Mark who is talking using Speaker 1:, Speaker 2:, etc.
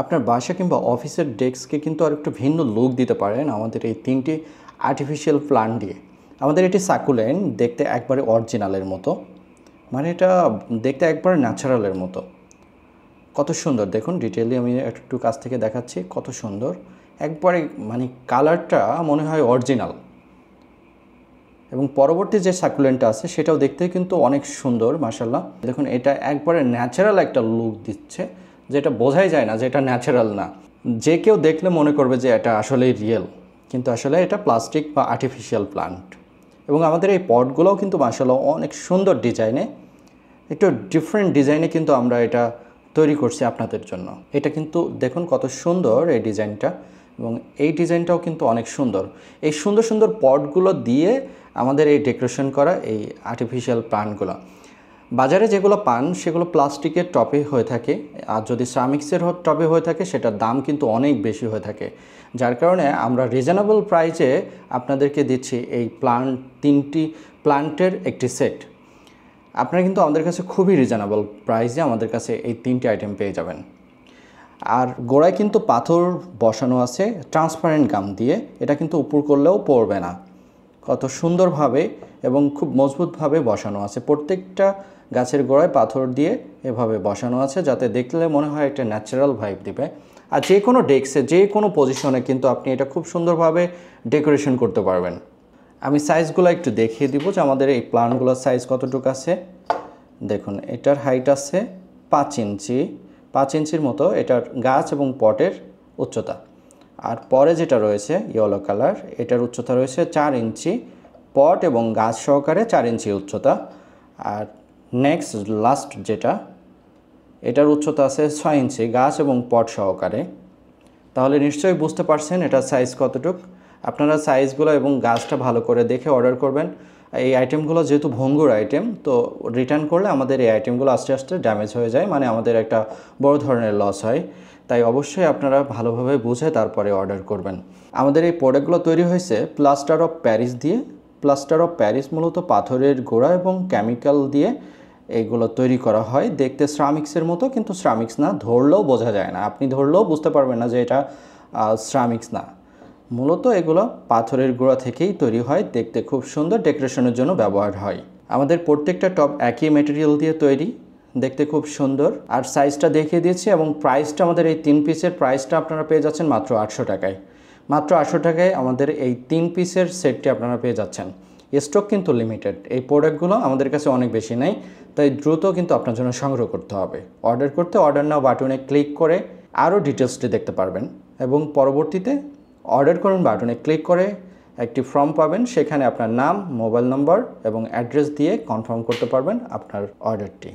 Speaker 1: আপনার বাসা কিংবা অফিসের ডেস্ককে কিন্তু আর একটু ভিন্ন লুক দিতে পারেন আমাদের এই 3টি আর্টিফিশিয়াল প্লান্ট দিয়ে। আমাদের এটি সাকুলেন্ট, দেখতে একবারে অরিজিনালের মতো, মানে এটা দেখতে একবারে ন্যাচারালের মতো। কত সুন্দর দেখুন, ডিটেইলি আমি একটু কাছ থেকে দেখাচ্ছি, কত সুন্দর একবারে, মানে কালারটা মনে হয় অরিজিনাল। এবং পরবর্তী যে সাকুলেন্টটা আছে সেটাও দেখতে কিন্তু অনেক সুন্দর মাশাআল্লাহ। দেখুন এটা একবারে ন্যাচারাল একটা লুক দিচ্ছে, যেটা বোঝাই যায় না যে এটা ন্যাচারাল না। যে কেউ দেখলে মনে করবে যে এটা আসলেই রিয়েল, কিন্তু আসলে এটা প্লাস্টিক বা আর্টিফিশিয়াল প্লান্ট। এবং আমাদের এই পটগুলোও কিন্তু মাশাআল্লাহ অনেক সুন্দর ডিজাইনে, একটু ডিফারেন্ট ডিজাইনে কিন্তু আমরা এটা তৈরি করছি আপনাদের জন্য। এটা কিন্তু দেখুন কত সুন্দর এই ডিজাইনটা, এবং এই ডিজাইনটাও কিন্তু অনেক সুন্দর। এই সুন্দর সুন্দর পটগুলো দিয়ে আমাদের এই ডেকোরেশন করা এই আর্টিফিশিয়াল প্লান্টগুলো, বাজারে যেগুলো পান সেগুলো প্লাস্টিকের টপে হয়ে থাকে, আর যদি সারামিক্সের টপে হয়ে থাকে সেটার দাম কিন্তু অনেক বেশি হয়ে থাকে। যার কারণে আমরা রিজনেবল প্রাইসে আপনাদেরকে দিচ্ছি এই 3টি প্লান্টের একটি সেট। আপনারা কিন্তু আমাদের কাছে খুবই রিজনেবল প্রাইসে আমাদের কাছে এই 3টি আইটেম পেয়ে যাবেন। আর গোড়ায় কিন্তু পাথর বসানো আছে ট্রান্সপারেন্ট গাম দিয়ে, এটা কিন্তু উপর করলেও পড়বে না। কত সুন্দরভাবে এবং খুব মজবুতভাবে বসানো আছে, প্রত্যেকটা গাছের গোড়ায় পাথর দিয়ে এভাবে বসানো আছে, যাতে দেখলে মনে হয় একটা ন্যাচারাল ভাইব দিবে। আর যে কোনো ডেস্কে, যে কোনো পজিশনে কিন্তু আপনি এটা খুব সুন্দরভাবে ডেকোরেশন করতে পারবেন। আমি সাইজগুলো একটু দেখিয়ে দিব যে আমাদের এই প্লান্টগুলোর সাইজ কতটুকু আছে। দেখুন এটার হাইট আছে 5 ইঞ্চি, 5 ইঞ্চির মতো এটার গাছ এবং পটের উচ্চতা। আর পরে যেটা রয়েছে ইয়েলো কালার, এটার উচ্চতা রয়েছে 4 ইঞ্চি, পট এবং গাছ সহকারে 4 ইঞ্চি উচ্চতা। আর নেক্সট লাস্ট যেটা, এটার উচ্চতা আছে 6 ইঞ্চি, গাছ এবং পট সহকারে। তাহলে নিশ্চয়ই বুঝতে পারছেন এটার সাইজ কতটুক। আপনারা সাইজগুলো এবং গাছটা ভালো করে দেখে অর্ডার করবেন। এই আইটেমগুলো যেহেতু ভঙ্গুর আইটেম, তো রিটার্ন করলে আমাদের এই আইটেমগুলো আস্তে আস্তে ড্যামেজ হয়ে যায়, মানে আমাদের একটা বড় ধরনের লস হয়। তাই অবশ্যই আপনারা ভালোভাবে বুঝে তারপরে অর্ডার করবেন। আমাদের এই প্রোডাক্টগুলো তৈরি হয়েছে প্লাস্টার অফ প্যারিস দিয়ে। প্লাস্টার অফ প্যারিস মূলত পাথরের গোড়া এবং কেমিক্যাল দিয়ে এইগুলো তৈরি করা হয়। দেখতে সিরামিক্সের মতো, কিন্তু সিরামিক্স না, ধরলেও বোঝা যায় না, আপনি ধরলেও বুঝতে পারবেন না যে এটা সিরামিক্স না। মূলত এগুলো পাথরের গোড়া থেকেই তৈরি হয়, দেখতে খুব সুন্দর, ডেকোরেশনের জন্য ব্যবহার হয়। আমাদের প্রত্যেকটা টপ একই ম্যাটেরিয়াল দিয়ে তৈরি, দেখতে খুব সুন্দর। আর সাইজটা দেখিয়ে দিয়েছি, এবং প্রাইসটা আমাদের এই 3 পিসের প্রাইসটা আপনারা পেয়ে যাচ্ছেন মাত্র 800 টাকায়। মাত্র 800 টাকায় আমাদের এই 3 পিসের সেটটি আপনারা পেয়ে যাচ্ছেন। স্টক কিন্তু লিমিটেড, এই প্রোডাক্টগুলো আমাদের কাছে অনেক বেশি নেই, তাই দ্রুত কিন্তু আপনার জন্য সংগ্রহ করতে হবে। অর্ডার করতে অর্ডার নাও বাটনে ক্লিক করে আরও ডিটেলসটি দেখতে পারবেন, এবং পরবর্তীতে অর্ডার করুন বাটনে ক্লিক করে একটি ফর্ম পাবেন, সেখানে আপনার নাম, মোবাইল নম্বর এবং অ্যাড্রেস দিয়ে কনফার্ম করতে পারবেন আপনার অর্ডারটি।